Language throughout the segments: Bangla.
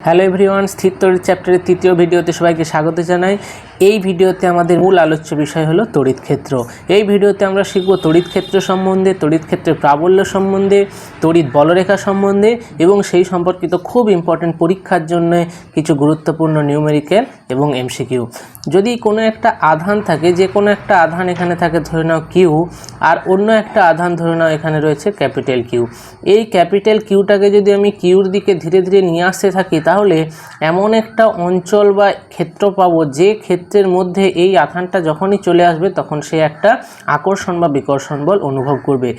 হ্যালো এভরিওয়ান, স্থির তড়িৎ চ্যাপ্টারের তৃতীয় ভিডিওতে সবাইকে স্বাগত জানাই। এই ভিডিওতে আমাদের মূল আলোচ্য বিষয় হলো তড়িৎ ক্ষেত্র। এই ভিডিওতে আমরা শিখব তড়িৎ ক্ষেত্র সম্বন্ধে, তড়িৎ ক্ষেত্রের প্রাবল্য সম্বন্ধে, তড়িৎ বলরেখা সম্বন্ধে এবং সেই সম্পর্কিত খুব ইম্পর্টেন্ট পরীক্ষার জন্য কিছু গুরুত্বপূর্ণ নিউমেরিক্যাল এবং এমসিকিউ। যদি কোনো একটা আধান থাকে, যে কোনো একটা আধান এখানে থাকে ধরে নাও কিউ, আর অন্য একটা আধান ধরে নাও এখানে রয়েছে ক্যাপিটাল কিউ। এই ক্যাপিটাল কিউটাকে যদি আমি কিউর দিকে ধীরে ধীরে নিয়ে আসতে থাকি, তাহলে এমন একটা অঞ্চল বা ক্ষেত্র পাবো যে ক্ষেত্রের মধ্যে এই আধানটা যখনই চলে আসবে তখন সে একটা আকর্ষণ বা বিকর্ষণ বল অনুভব করবে।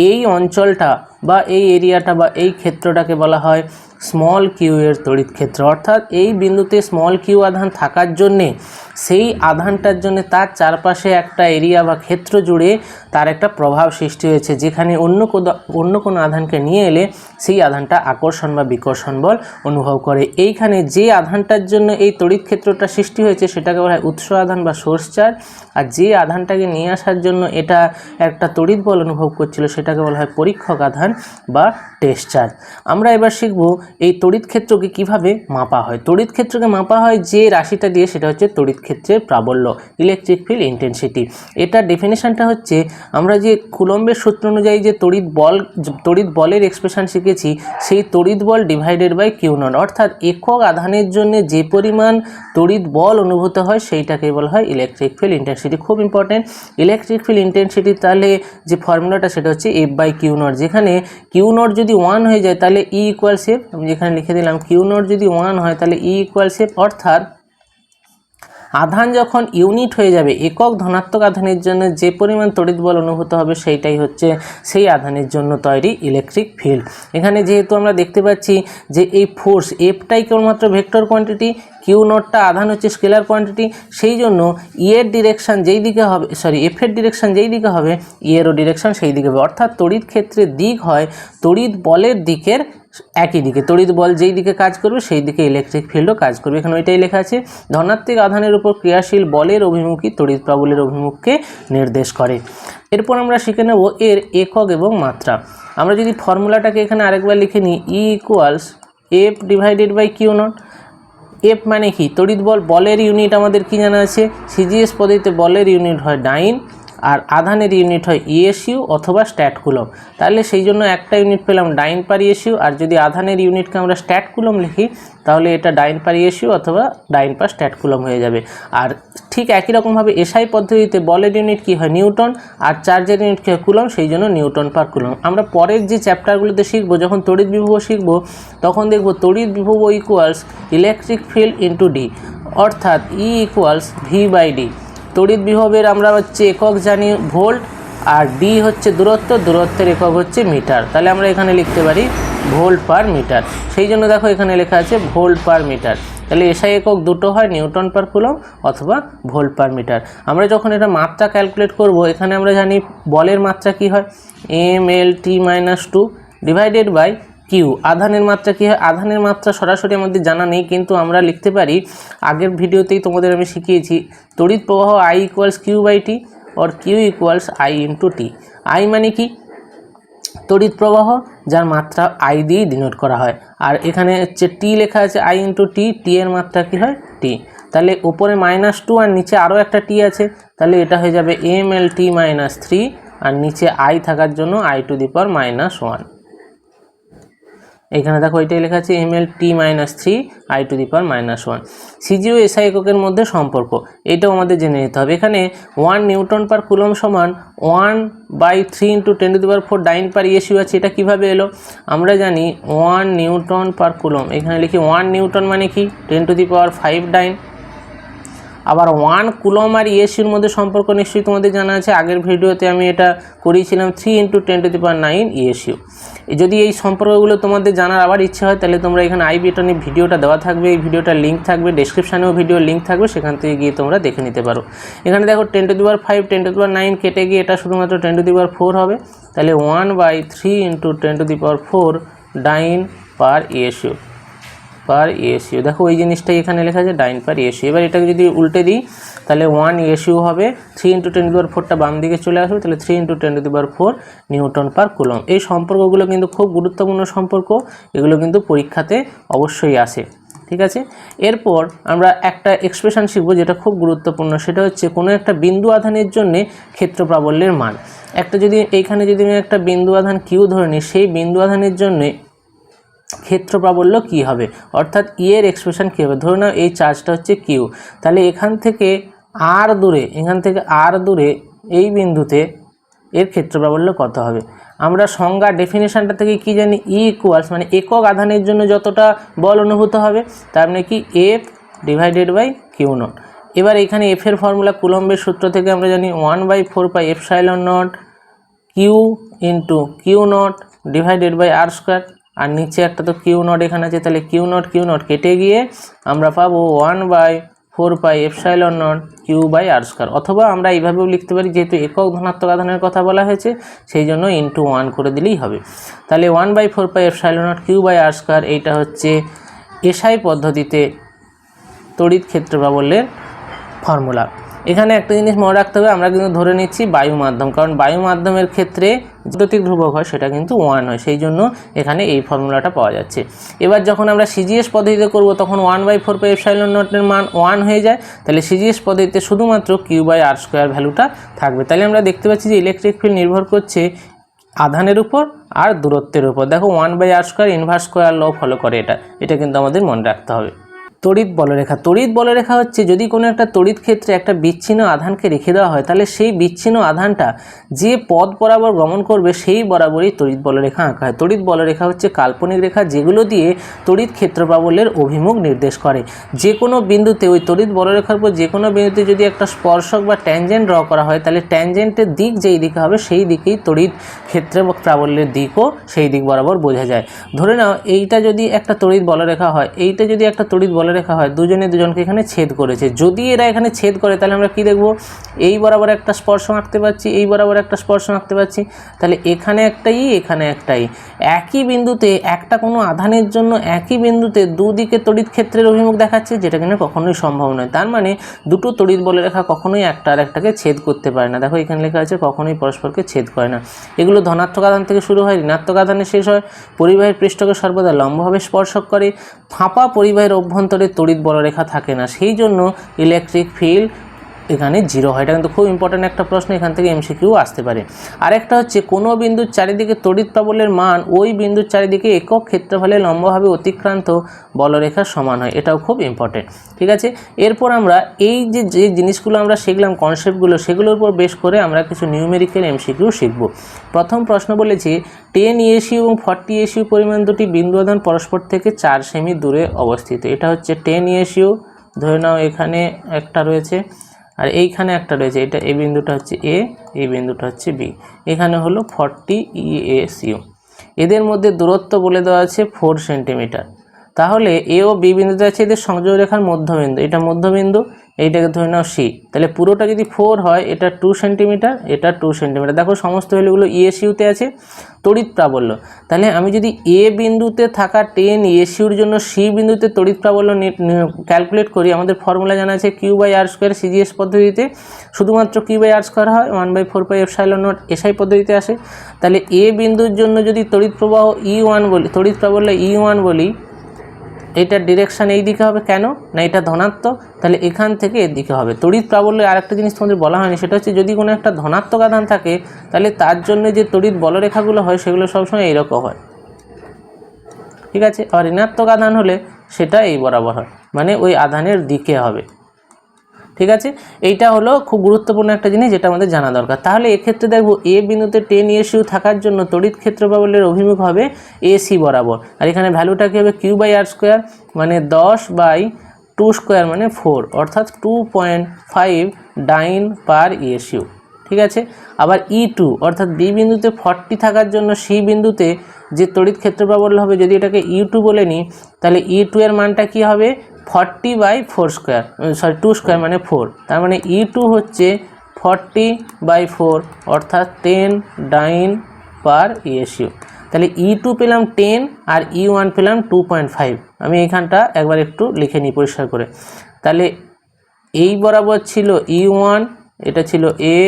এই অঞ্চলটা বা এই এরিয়াটা বা এই ক্ষেত্রটাকে বলা হয় স্মল কিউ এর তড়িৎ ক্ষেত্র। অর্থাৎ এই বিন্দুতে স্মল কিউ আধান থাকার জন্যে সেই আধানটার জন্য তার চারপাশে একটা এরিয়া বা ক্ষেত্র জুড়ে তার একটা প্রভাব সৃষ্টি হয়েছে, যেখানে অন্য কোনো আধানকে নিয়ে এলে সেই আধানটা আকর্ষণ বা বিকর্ষণ বল অনুভব করে। এইখানে যে আধানটার জন্য এই তড়িৎ ক্ষেত্রটা সৃষ্টি হয়েছে সেটাকে বলা হয় উৎস আধান বা সোর্স চার্জ, আর যে আধানটাকে নিয়ে আসার জন্য এটা একটা তড়িৎ বল অনুভব করছিল সেটাকে বলা হয় পরীক্ষক আধান বা টেস্ট চার্জ। আমরা এবার শিখব এই তড়িৎ ক্ষেত্রকে কিভাবে মাপা হয়। তড়িৎ ক্ষেত্রকে মাপা হয় যে রাশিটা দিয়ে, সেটা হচ্ছে তড়িৎ ক্ষেত্রের প্রাবল্য, ইলেকট্রিক ফিল্ড ইন্টেন্সিটি। এটার ডেফিনেশনটা হচ্ছে, আমরা যে কুলম্বের সূত্র অনুযায়ী যে তড়িৎ বলের এক্সপ্রেশন শিখেছি, সেই তড়িৎ বল ডিভাইডেড বাই কিউ নট, অর্থাৎ একক আধানের জন্য যে পরিমাণ তড়িৎ বল অনুভূত হয় সেইটাকে বলা হয় ইলেকট্রিক ফিল্ড ইন্টেন্সিটি। খুব ইম্পর্টেন্ট। ইলেকট্রিক ফিল্ড ইন্টেন্সিটি তাহলে যে ফর্মুলাটা সেটা হচ্ছে এফ বাই কিউ নট, যেখানে কিউ নট যদি 1 হয়ে যায় তাহলে ই ইকুয়ালস এফ। আমি যেখানে লিখে দিলাম কিউ নট যদি 1 হয় তাহলে ই ইকুয়ালস এফ, অর্থাৎ আধান যখন ইউনিট হয়ে যাবে, একক ধনাত্মক আধানের জন্য যে পরিমাণ তড়িৎ বল অনুভূত হবে সেইটাই হচ্ছে সেই আধানের জন্য তৈরি ইলেকট্রিক ফিল্ড। এখানে যেহেতু আমরা দেখতে পাচ্ছি যে এই ফোর্স এফটাই কেবলমাত্র ভেক্টর কোয়ান্টিটি, কিউ নটটা আধান হচ্ছে স্কেলার কোয়ান্টিটি, সেই জন্য এর ডিরেকশান যেই দিকে হবে, এফের ডিরেকশান যেই দিকে হবে এরও ডিরেকশান সেই দিকে হবে। অর্থাৎ তড়িৎ ক্ষেত্রের দিক হয় তড়িৎ বলের দিকের একই দিকে, তড়িৎ বল যেই দিকে কাজ করবে সেই দিকে ইলেকট্রিক ফিল্ডও কাজ করবে। এখানে ওইটাই লেখা আছে, ধনাত্মক আধানের উপর ক্রিয়াশীল বলের অভিমুখী তড়িৎ প্রাবল্যের অভিমুখকে নির্দেশ করে। এরপর আমরা শিখে নেব এর একক এবং মাত্রা। আমরা যদি ফর্মুলাটাকে এখানে আরেকবার লিখে নিই, E equals F divided by q naught. F মানে কি? তড়িৎ বল, বলের ইউনিট আমাদের কি জানা আছে, সিজিএস পদ্ধতিতে বলের ইউনিট হয় ডাইন, আর আধানের ইউনিট হয় ইএসইউ অথবা স্ট্যাট কুলম। তাহলে সেই জন্য একটা ইউনিট পেলাম ডাইন পার ইএসইউ, আর যদি আধানের ইউনিটকে আমরা স্ট্যাট কুলম লিখি তাহলে এটা ডাইন পার ইএসইউ অথবা ডাইন পার স্ট্যাট কুলম হয়ে যাবে। আর ঠিক একই রকমভাবে এসআই পদ্ধতিতে বলের ইউনিট কি হয় নিউটন, আর চার্জের ইউনিট কি হয় কুলম, সেই জন্য নিউটন পার কুলম। আমরা পরের যে চ্যাপ্টারগুলোতে শিখবো, যখন তড়িৎ বিভব শিখবো তখন দেখবো তড়িৎ বিভব equals electric field into D, অর্থাৎ E equals V by D. তড়িৎ বিভবের আমরা হচ্ছে একক জানি ভোল্ট, আর ডি হচ্ছে দূরত্ব, দূরত্বের একক হচ্ছে মিটার। তাহলে আমরা এখানে লিখতে পারি ভোল্ট পার মিটার। সেই জন্য দেখো এখানে লেখা আছে ভোল্ট পার মিটার। তাহলে এসআই একক দুটো হয়, নিউটন পার কুলম অথবা ভোল্ট পার মিটার। আমরা যখন এটা মাত্রা ক্যালকুলেট করব, এখানে আমরা জানি বলের মাত্রা কি হয়, M L T minus 2 divided by q. আধানের মাত্রা কী হয়, আধানের মাত্রা সরাসরি আমাদের জানা নেই, কিন্তু আমরা লিখতে পারি, আগের ভিডিওতেই তোমাদের আমি শিখিয়েছি, তড়িৎ প্রবাহ I equals q by t or q equals I into t. I মানে কি? তড়িৎ প্রবাহ, যার মাত্রা আই দিয়েই ডিনোট করা হয়। আর এখানে হচ্ছে টি লেখা আছে আই ইন্টু টি, টি এর মাত্রা কী হয় টি। তাহলে উপরে -2 আর নিচে আরও একটা টি আছে, তাহলে এটা হয়ে যাবে এম এল টি মাইনাস 3, আর নিচে আই থাকার জন্য আই টু দি পাওয়ার -1। এখানে দেখো এটাই লেখা আছে M L T minus 3 I to the power -1। CG ও এসআই এককের মধ্যে সম্পর্ক, এটাও আমাদের জেনে নিতে হবে। এখানে 1 নিউটন পার কুলম সমান 1/3 × 10⁴ ডাইন পার ইএসইউ আছে। এটা কিভাবে এলো? আমরা জানি 1 নিউটন পার কুলম, এখানে লিখি 1 নিউটন মানে কি 10⁵ ডাইন। আবার 1 কুলম আর ইএসইউর মধ্যে সম্পর্ক নিশ্চয়ই তোমাদের জানা আছে, আগের ভিডিওতে আমি এটা করিয়েছিলাম 3 × 10⁹ ইএসইউ। যদি এই সম্পর্কগুলো তোমাদের জানার আবার ইচ্ছে হয় তাহলে তোমরা এখানে আই বাটনে ভিডিওটা দেওয়া থাকবে, এই ভিডিওটার লিঙ্ক থাকবে, ডেসক্রিপশানেও ভিডিওর লিঙ্ক থাকবে, সেখান থেকে গিয়ে তোমরা দেখে নিতে পারো। এখানে দেখো 10⁵ 10⁹ কেটে গিয়ে এটা শুধুমাত্র 10⁴ হবে, তাহলে 1/3 × 10⁴ ডাইন পার ইএসইউ পার ইএসইউ। দেখো ওই জিনিসটাই এখানে লেখা আছে ডাইন পার ইএসইউ। এবার এটাকে যদি উল্টে দিই তাহলে 1 ইএসইউ হবে, 3 × 10⁴ বাম দিকে চলে আসবে, তাহলে 3 × 10⁴ নিউটন পার কুলম। এই সম্পর্কগুলো কিন্তু খুব গুরুত্বপূর্ণ সম্পর্ক, এগুলো কিন্তু পরীক্ষাতে অবশ্যই আসে। ঠিক আছে। এরপর আমরা একটা এক্সপ্রেশন শিখব যেটা খুব গুরুত্বপূর্ণ, সেটা হচ্ছে কোনো একটা বিন্দু আধানের জন্য ক্ষেত্র প্রাবল্যের মান। একটা যদি এইখানে যদি আমি একটা বিন্দু আধান কিউ ধরে নিই, সেই বিন্দু আধানের জন্য ক্ষেত্র প্রাবল্য কী হবে, অর্থাৎ এর এক্সপ্রেশন কী হবে। ধরে নাও এই চার্জটা হচ্ছে কিউ, তাহলে এখান থেকে আর দূরে এই বিন্দুতে এর ক্ষেত্র প্রাবল্য কত হবে। আমরা সংজ্ঞা ডেফিনেশনটা থেকে কি জানি, ই ইকুয়ালস মানে একক আধানের জন্য যতটা বল অনুভূত হবে তার মানে কি F divided by q naught. এবার এখানে এফ এর ফর্মুলা কুলম্বের সূত্র থেকে আমরা জানি 1/4 epsilon naught Q into Q naught divided by R square. আর নিচে একটা তো কিউ নট এখানে আছে, তাহলে কিউ নট কেটে গিয়ে আমরা পাবো 1/4 epsilon naught q by R square. অথবা আমরা এইভাবেও লিখতে পারি, যেহেতু একক ধনাত্মক আধানের কথা বলা হয়েছে সেই জন্য ইন্টু 1 করে দিলেই হবে। তাহলে 1/4 epsilon naught q by R square, এইটা হচ্ছে এসআই পদ্ধতিতে তড়িৎ ক্ষেত্র প্রাবল্যের ফর্মুলা। এখানে একটা জিনিস মনে রাখতে হবে, আমরা কিন্তু ধরে নিচ্ছি বায়ু মাধ্যম, কারণ বায়ু মাধ্যমের ক্ষেত্রে বৈদ্যুতিক ধ্রুবক হয় সেটা কিন্তু 1 হয়, সেই জন্য এখানে এই ফর্মুলাটা পাওয়া যাচ্ছে। এবার যখন আমরা সিজিএস পদ্ধতিতে করব তখন 1/4 এপসাইলন নটের মান 1 হয়ে যায়, তাহলে সিজিএস পদ্ধতিতে শুধুমাত্র কিউ বাই আর স্কোয়ার ভ্যালুটা থাকবে। তাহলে আমরা দেখতে পাচ্ছি যে ইলেকট্রিক ফিল্ড নির্ভর করছে আধানের উপর আর দূরত্বের উপর। দেখো 1/r square inverse square law follow করে, এটা কিন্তু আমাদের মনে রাখতে হবে। তড়িৎ বলরেখা হচ্ছে যদি কোনো একটা তড়িৎ ক্ষেত্রে একটা বিচ্ছিন্ন আধানকে রেখে দেওয়া হয়, তাহলে সেই বিচ্ছিন্ন আধানটা যে পথ বরাবর গমন করবে সেই বরাবরই তড়িৎ বলরেখা আঁকা হয়। তড়িৎ বলরেখা হচ্ছে কাল্পনিক রেখা যেগুলো দিয়ে তড়িৎ ক্ষেত্র প্রাবল্যের অভিমুখ নির্দেশ করে। যে কোনো বিন্দুতে ওই তড়িৎ বলরেখার উপর যে কোনো বিন্দুতে যদি একটা স্পর্শক বা ট্যানজেন্ট ড্র করা হয়, তাহলে ট্যানজেন্টের দিক যেই দিকে হবে সেই দিকেই তড়িৎ ক্ষেত্র প্রাবল্যের দিকও সেই দিক বরাবর বোঝা যায়। ধরে নাও এইটা যদি একটা তড়িৎ বলরেখা হয়, এইটা যদি একটা তড়িৎ বলরেখা হয়, দুজনকে এখানে ছেদ করেছে, যদি এরা এখানে ছেদ করে তাহলে আমরা কি দেখব, এই বরাবর একটা স্পর্শ আঁকতে পারছি, এই বরাবর একটা স্পর্শ আঁকতে পারছি, তাহলে এখানে একটাই এখানে একটাই। একই বিন্দুতে একটা কোনো আধানের জন্য একই বিন্দুতে দুদিকে তড়িৎ ক্ষেত্রের অভিমুখ দেখাচ্ছে, যেটা কিনা কখনোই সম্ভব নয়। তার মানে দুটো তড়িৎ বলরেখা কখনোই একটা আর একটাকে ছেদ করতে পারে না। দেখো এখানে লেখা আছে কখনোই পরস্পরকে ছেদ করে না। এগুলো ধনাত্মক আধান থেকে শুরু হয়, ঋণাত্মক আধানে শেষ হয়, পরিবাহীর পৃষ্ঠকে সর্বদা লম্বভাবে স্পর্শক করে, ফাঁপা পরিবাহীর অভ্যন্তরে তড়িৎ বলরেখা থাকে না, সেই জন্য ইলেকট্রিক ফিল্ড এখানে 0 হয়। এটা কিন্তু খুব ইম্পর্ট্যান্ট একটা প্রশ্ন, এখান থেকে এমসিকিউ আসতে পারে। আরেকটা হচ্ছে কোনো বিন্দুর চারিদিকে তড়িৎ প্রাবল্যের মান ওই বিন্দুর চারিদিকে একক ক্ষেত্রফলে লম্বভাবে অতিক্রান্ত বলরেখার সমান হয়, এটাও খুব ইম্পর্টেন্ট। ঠিক আছে, এরপর আমরা এই যে জিনিসগুলো আমরা শিখলাম কনসেপ্টগুলো, সেগুলোর উপর বেশ করে আমরা কিছু নিউমেরিক্যাল এমসিকিউ শিখব। প্রথম প্রশ্ন বলেছি 10 ESU এবং 40 ESU পরিমাণ দুটি বিন্দু আধান পরস্পর থেকে 4 সেমি দূরে অবস্থিত। এটা হচ্ছে 10 ESU, ধরে নাও এখানে একটা রয়েছে আর এইখানে একটা রয়েছে, এটা এই বিন্দুটা হচ্ছে এ, এই বিন্দুটা হচ্ছে বি, এখানে হলো 40 ESU। এদের মধ্যে দূরত্ব বলে দেওয়া আছে 4 সেন্টিমিটার। তাহলে এ ও বি বিন্দুতে আছে এদের সংযোগ রেখার মধ্যবিন্দু, এটা মধ্যবিন্দু, এইটাকে ধরে নাও সি। তাহলে পুরোটা যদি 4 হয়, এটা 2 সেন্টিমিটার, এটা 2 সেন্টিমিটার। দেখো সমস্ত ভ্যালুগুলো ইএসইউতে আছে। তড়িৎ প্রাবল্য, তাহলে আমি যদি এ বিন্দুতে থাকা 10 ESUর জন্য সি বিন্দুতে তড়িৎ প্রাবল্য ক্যালকুলেট করি, আমাদের ফর্মুলা জানা আছে q by R square CGS পদ্ধতিতে, শুধুমাত্র কিউ বাই আর স্কোয়ার হয়, 1/4 এপসাইলন নট এসআই পদ্ধতিতে আসে। তাহলে এ বিন্দুর জন্য যদি তড়িৎ প্রবাহ E1 বলি, তড়িৎ প্রাবল্য E1 বলি, এটার ডিরেকশান এই দিকে হবে, কেন না এটা ধনাত্মক, তাহলে এখান থেকে এদিকে হবে। তড়িৎ প্রাবল্য আরেকটা জিনিস তোমাদের বলা হয়নি, সেটা হচ্ছে যদি কোনো একটা ধনাত্মক আধান থাকে তাহলে তার জন্য যে তড়িৎ বলরেখাগুলো হয় সেগুলো সবসময় এইরকম হয়, ঠিক আছে। আর ঋণাত্মক আধান হলে সেটা এই বরাবর হয়, মানে ওই আধানের দিকে হবে, ঠিক আছে। এইটা হলো খুব গুরুত্বপূর্ণ একটা জিনিস যেটা আমাদের জানা দরকার। তাহলে এক্ষেত্রে দেখবো এ বিন্দুতে 10 ESU থাকার জন্য তড়িৎ ক্ষেত্র প্রাবল্যের অভিমুখ হবে এসি বরাবর, আর এখানে ভ্যালুটা কী হবে, কিউ বাই আর স্কোয়ার মানে 10/2 স্কোয়ার মানে 4, অর্থাৎ 2.5 ডাইন পার ESU, ঠিক আছে। আবার E2 অর্থাৎ বি বিন্দুতে 40 থাকার জন্য সি বিন্দুতে যে তড়িৎ ক্ষেত্র প্রাবল্য হবে, যদি এটাকে E2 বলে নিই, তাহলে E2 এর মানটা কী হবে 40/4 স্কোয়ার, সরি 2 স্কোয়ার মানে 4, তার মানে E2 হচ্ছে 40/4 অর্থাৎ 10 ডাইন পার ESU। তাহলে E2 পেলাম 10 আর E1 পেলাম 2.5। আমি এইখানটা একবার একটু লিখে নিই পরিষ্কার করে। তাহলে এই বরাবর ছিল E1, এটা ছিল এ,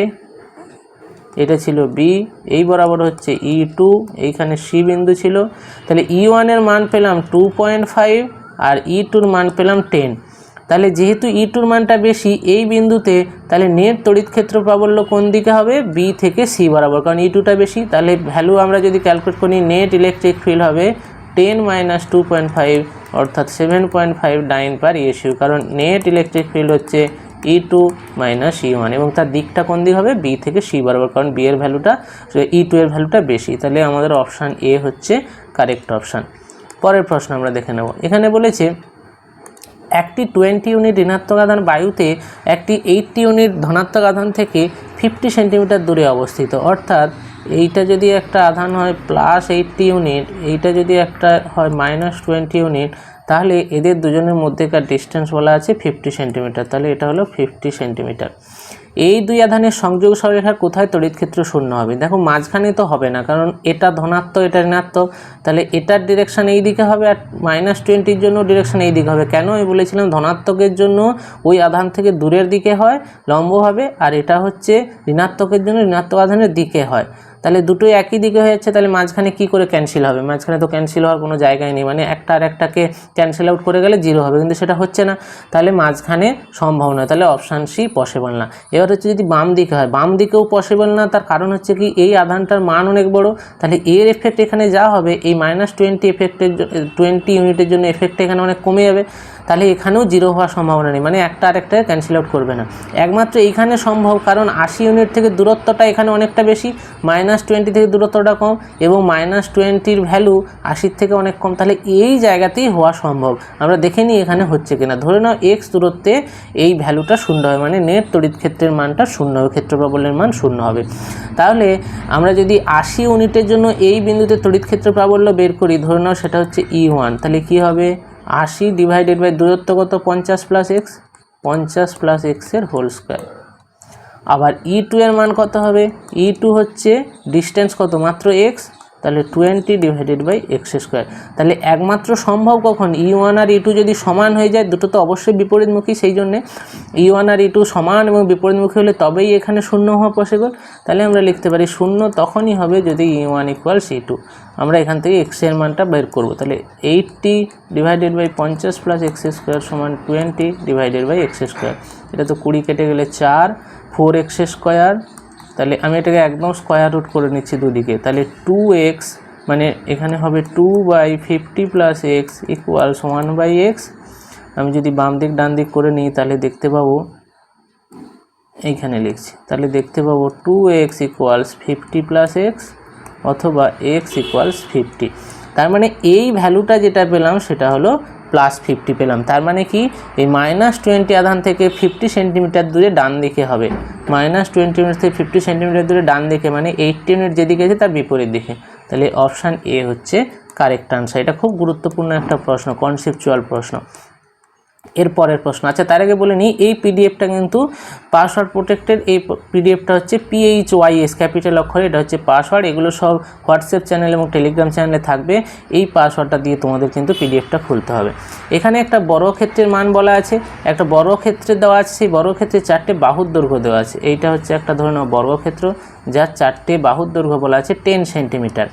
এটা ছিল বি, এই বরাবর হচ্ছে E2, এইখানে সি বিন্দু ছিল। তাহলে E1 এর মান পেলাম 2.5 আর E2-র মান পেলাম 10। তাহলে যেহেতু E2-র মানটা বেশি এই বিন্দুতে, তাহলে নেট তড়িৎ ক্ষেত্র প্রাবল্য কোন দিকে হবে? বি থেকে সি বরাবর, কারণ E2টা বেশি। তাহলে ভ্যালু আমরা যদি ক্যালকুলেট করি, নেট ইলেকট্রিক ফিল্ড হবে 10 - 2.5 অর্থাৎ 7.59 পার ইএসইউ, কারণ নেট ইলেকট্রিক ফিল্ড হচ্ছে E2 - E1 এবং তার দিকটা কোন দিক হবে? বি থেকে সি বরাবর, কারণ বি এর ভ্যালুটা E2 এর ভ্যালুটা বেশি। তাহলে আমাদের অপশান এ হচ্ছে কারেক্ট অপশান। পরের প্রশ্ন আমরা দেখে নেব। এখানে বলেছে একটি 20 ইউনিট ঋণাত্মক আধান বায়ুতে একটি 80 ইউনিট ধনাত্মক আধান থেকে 50 সেন্টিমিটার দূরে অবস্থিত। অর্থাৎ এইটা যদি একটা আধান হয় +80 ইউনিট, এইটা যদি একটা হয় -20 ইউনিট, তাহলে এদের দুজনের মধ্যেকার ডিস্টেন্স বলা আছে 50 সেন্টিমিটার। তাহলে এটা হলো 50 সেন্টিমিটার। এই দুই আধানের সংযোগ সরলরেখা কোথায় তড়িৎ ক্ষেত্র শূন্য হবে? দেখো মাঝখানে তো হবে না, কারণ এটা ধনাত্মক এটা ঋণাত্মক, তাহলে এটার ডিরেকশান এই দিকে হবে আর -20-র জন্য ডিরেকশান এই দিকে হবে। কেন? আমি বলেছিলাম ধনাত্মকের জন্য ওই আধান থেকে দূরের দিকে হয় লম্বভাবে, আর এটা হচ্ছে ঋণাত্মকের জন্য ঋণাত্মক আধানের দিকে হয়। তাহলে দুটোই একই দিকে হয়ে যাচ্ছে, তাহলে মাঝখানে কি করে ক্যান্সেল হবে? মাঝখানে তো ক্যান্সেল হওয়ার কোনো জায়গায় নেই, মানে একটা আর একটাকে ক্যান্সেল আউট করে গেলে 0 হবে, কিন্তু সেটা হচ্ছে না। তাহলে মাঝখানে সম্ভব না, তাহলে অপশান সি পসিবল না। এবার হচ্ছে যদি বাম দিকে হয়, বাম দিকেও পসিবল না। তার কারণ হচ্ছে কি, এই আধানটার মান অনেক বড়, তাহলে এর এফেক্ট এখানে যা হবে এই -20 এফেক্টের 20 ইউনিটের জন্য এফেক্ট এখানে অনেক কমে যাবে, তাহলে এখানেও 0 হওয়ার সম্ভাবনা নেই, মানে একটা আরেকটা ক্যান্সেল আউট করবে না। একমাত্র এইখানে সম্ভব, কারণ 80 ইউনিট থেকে দূরত্বটা এখানে অনেকটা বেশি, -20 থেকে দূরত্বটা কম, এবং -20-র ভ্যালু 80 থেকে অনেক কম, তাহলে এই জায়গাতেই হওয়া সম্ভব। আমরা দেখে নিই এখানে হচ্ছে কিনা। ধরে নাও x দূরত্বে এই ভ্যালুটা 0 হবে, মানে নেট তড়িৎ ক্ষেত্রের মানটা 0 হবে, ক্ষেত্র প্রাবল্যের মান 0 হবে। তাহলে আমরা যদি 80 ইউনিটের জন্য এই বিন্দুতে তড়িৎ ক্ষেত্র প্রাবল্য বের করি, ধরে নাও সেটা হচ্ছে E1, তাহলে কি হবে? 80 ডিভাইডেড বাই দূরত্ব কত? 50 + x, 50 + x এর হোল স্কয়ার। আবার E2 এর মান কত হবে? E2 হচ্ছে ডিস্টেন্স কত? মাত্র x, তাহলে 20 ডিভাইডেড বাই x²। তাহলে একমাত্র সম্ভব কখন? E1 আর E2 যদি সমান হয়ে যায়, দুটো তো অবশ্যই বিপরীতমুখী, সেই জন্যে E1 আর E2 সমান এবং বিপরীতমুখী হলে তবেই এখানে 0 হওয়া পসিবল। তাহলে আমরা লিখতে পারি 0 তখনই হবে যদি E1 = E2। আমরা এখান থেকে x এর মানটা বের করব। তাহলে 80 ডিভাইডেড বাই 50 + x² সমান 20 ডিভাইডেড বাই x²। এটা তো 20 কেটে গেলে 4, 4x²। তাহলে আমি এটাকে একদম স্কোয়ার রুট করে নিচ্ছি দুদিকে, তাহলে 2x, মানে এখানে হবে 2/50 + x = 1/x। আমি যদি বাম দিক ডান দিক করে নিই, তাহলে দেখতে পাবো, এইখানে লিখছি, তাহলে দেখতে পাবো 2x = 50 + x অথবা x = 50। তার মানে এই ভ্যালুটা যেটা পেলাম সেটা হলো +50 পেলাম। তার মানে কি, এই -20 আধান থেকে 50 সেন্টিমিটার দূরে ডান দিকে হবে, -20 ইউনিট থেকে 50 সেন্টিমিটার দূরে ডান দিকে, মানে 80 ইউনিট যেদিকে আছে তার বিপরীত দিকে। তাহলে অপশান এ হচ্ছে কারেক্ট আনসার। এটা খুব গুরুত্বপূর্ণ একটা প্রশ্ন, কনসেপচুয়াল প্রশ্ন। এর পরের প্রশ্ন। আচ্ছা, তার আগে বলে নিই, এই পিডিএফটা কিন্তু পাসওয়ার্ড প্রোটেক্টেড। এই পিডিএফটা হচ্ছে PHYS ক্যাপিটাল অক্ষরে, এটা হচ্ছে পাসওয়ার্ড। এগুলো সব হোয়াটসঅ্যাপ চ্যানেল এবং টেলিগ্রাম চ্যানেলে থাকবে। এই পাসওয়ার্ডটা দিয়ে তোমাদের কিন্তু পিডিএফটা খুলতে হবে। এখানে একটা বর্গক্ষেত্রের মান বলা আছে, একটা বর্গক্ষেত্রে দেওয়া আছে, সেই বর্গক্ষেত্রে 4টে বাহুর দৈর্ঘ্য দেওয়া আছে। এইটা হচ্ছে একটা ধরে নাও বর্গক্ষেত্র, যার 4টে বাহুর দৈর্ঘ্য বলা আছে 10 সেন্টিমিটার।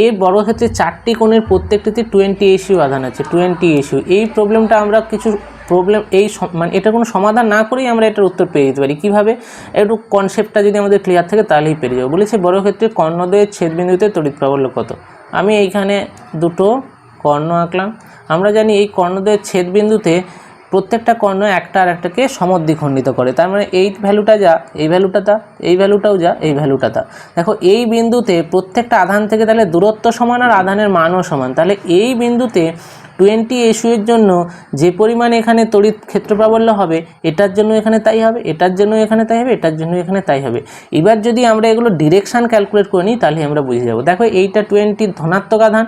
এই বর্গক্ষেত্রে 4টি কোণের প্রত্যেকটিতে 20 ACU আধান আছে, 20 ACU। এই প্রবলেমটা আমরা কিছু প্রবলেম মানে এটা কোনো সমাধান না করেই আমরা এটার উত্তর পেয়ে যেতে পারি। কীভাবে? একটু কনসেপ্টটা যদি আমাদের ক্লিয়ার থাকে তাহলেই পেরে যাবো। বলেছে বর্গক্ষেত্রে কর্ণদ্বয়ের ছেদবিন্দুতে তড়িৎ প্রাবল্য কত? আমি এইখানে দুটো কর্ণ আঁকলাম। আমরা জানি এই কর্ণদ্বয়ের ছেদবিন্দুতে প্রত্যেকটা কর্ণ একটা আর একটাকে সমদ্বিখণ্ডিত করে। তার মানে এই ভ্যালুটা যা, এই ভ্যালুটা তা, এই ভ্যালুটাও যা, এই ভ্যালুটা তা। দেখো এই বিন্দুতে প্রত্যেকটা আধান থেকে তাহলে দূরত্ব সমান আর আধানের মানও সমান। তাহলে এই বিন্দুতে 20 ACU এর জন্য যে পরিমাণ এখানে তড়িৎ ক্ষেত্র প্রাবল্য হবে, এটার জন্য এখানে তাই হবে, এটার জন্য এখানে তাই হবে, এটার জন্য এখানে তাই হবে। এবার যদি আমরা এগুলো ডিরেকশান ক্যালকুলেট করে নিই, তাহলে আমরা বুঝে যাব। দেখো এইটা 20 ধনাত্মক আধান,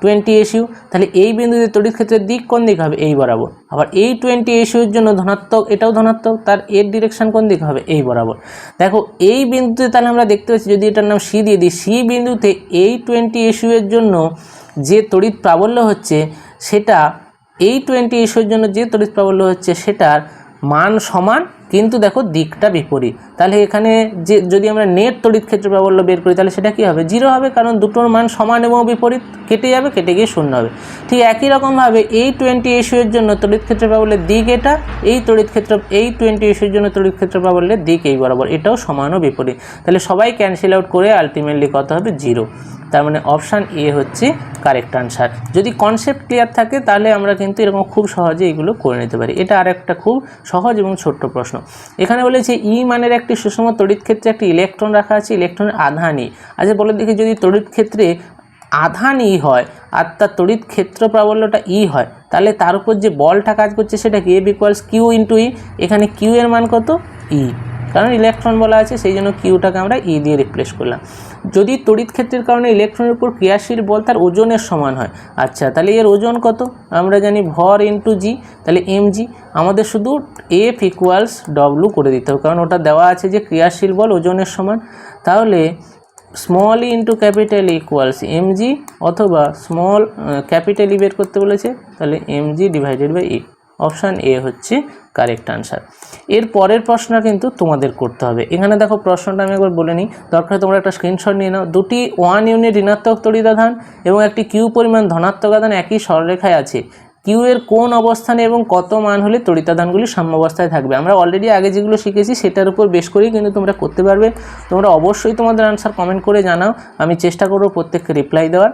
20 ACU, তাহলে এই বিন্দুতে তড়িৎ ক্ষেত্রের দিক কোন দিক হবে? এই বরাবর। আবার এই 20 ACU এর জন্য ধনাত্মক, এটাও ধনাত্মক, তার এর ডিরেকশন কোন দিক হবে? এই বরাবর। দেখো এই বিন্দুতে তাহলে আমরা দেখতে পাচ্ছি, যদি এটার নাম সি দিয়ে দিই, সি বিন্দুতে এই 20 ACU এর জন্য যে তড়িৎ প্রাবল্য হচ্ছে, সেটা এই 20 ACU এর জন্য যে তড়িৎ প্রাবল্য হচ্ছে সেটার মান সমান কিন্তু দেখো দিকটা বিপরীত। তাহলে এখানে যে যদি আমরা নেট তড়িৎ ক্ষেত্র প্রাবল্য বের করি তাহলে সেটা কী হবে, 0 হবে, কারণ দুটোর মান সমান এবং বিপরীত, কেটে যাবে, কেটে গিয়ে 0 হবে। ঠিক একই রকমভাবে এই 20 ইস্যুর জন্য তড়িৎ ক্ষেত্র প্রাবল্যের দিক এটা, এই 20 ইস্যুর জন্য তড়িৎ ক্ষেত্র প্রাবল্যের দিক এই বরাবর, এটাও সমান ও বিপরীত। তাহলে সবাই ক্যান্সেল আউট করে আলটিমেটলি কত হবে, 0। তার মানে অপশান এ হচ্ছে কারেক্ট আনসার। যদি কনসেপ্ট ক্লিয়ার থাকে তাহলে আমরা কিন্তু এরকম খুব সহজে এগুলো করে নিতে পারি। এটা আর একটা খুব সহজ এবং ছোট্ট প্রশ্ন। এখানে বলেছে ই মানের একটি সুষম তড়িৎ ক্ষেত্রে একটি ইলেকট্রন রাখা আছে, ইলেকট্রনের আধান ই। আচ্ছা বলে দেখি, যদি তড়িৎ ক্ষেত্রে আধান ই হয় আর তার তড়িৎ ক্ষেত্র প্রাবল্যটা ই হয়, তাহলে তার উপর যে বলটা কাজ করছে সেটা কি, এফ ইকুয়ালস কিউ ইন্টু ই। এখানে কিউ এর মান কত, ই, কারণ ইলেকট্রন বলা আছে সেই জন্য কিউটাকে আমরা ই দিয়ে রিপ্লেস করলাম। যদি তড়িৎ ক্ষেত্রের কারণে ইলেকট্রনের উপর ক্রিয়াশীল বল তার ওজনের সমান হয়, আচ্ছা তাহলে এর ওজন কত, আমরা জানি ভর ইন্টু জি, তাহলে এম জি। আমাদের শুধু এফ ইকুয়ালস ডব্লু করে দিতে হবে, কারণ ওটা দেওয়া আছে যে ক্রিয়াশীল বল ওজনের সমান। তাহলে small E into capital equals M G, অথবা স্মল ক্যাপিটাল ই বের করতে বলেছে, তাহলে M G divided by E. Option A হচ্ছে কারেক্ট আনসার। এর পরের প্রশ্নটা কিন্তু তোমাদের করতে হবে। এখানে দেখো প্রশ্নটা আমি একবার বলে নিই, দরকার তোমরা একটা স্ক্রিনশট নিয়ে নাও। দুটি 1 ইউনিট ঋণাত্মক তড়িৎ আধান এবং একটি কিউ পরিমাণ ধনাত্মক আধান একই সরলরেখায় আছে। কিউ এর কোন অবস্থানে এবং কত মান হলে তড়িতাধানগুলি সাম্যাবস্থায় থাকবে। আমরা অলরেডি আগে যেগুলো শিখেছি সেটার উপর বেশ করেই কিন্তু তোমরা করতে পারবে। তোমরা অবশ্যই তোমাদের আনসার কমেন্ট করে জানাও, আমি চেষ্টা করব প্রত্যেককে রিপ্লাই দেওয়ার।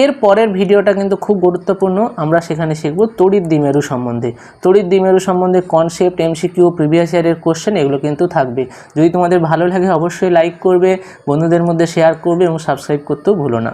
এর পরের ভিডিওটা কিন্তু খুব গুরুত্বপূর্ণ, আমরা সেখানে শিখব তড়িৎ দ্বিমেরু সম্বন্ধে। তড়িৎ দ্বিমেরু সম্বন্ধে কনসেপ্ট, এমসিকিউ, প্রিভিয়াস ইয়ারের কোশ্চেন এগুলো কিন্তু থাকবে। যদি তোমাদের ভালো লাগে অবশ্যই লাইক করবে, বন্ধুদের মধ্যে শেয়ার করবে এবং সাবস্ক্রাইব করতেও ভুলো না।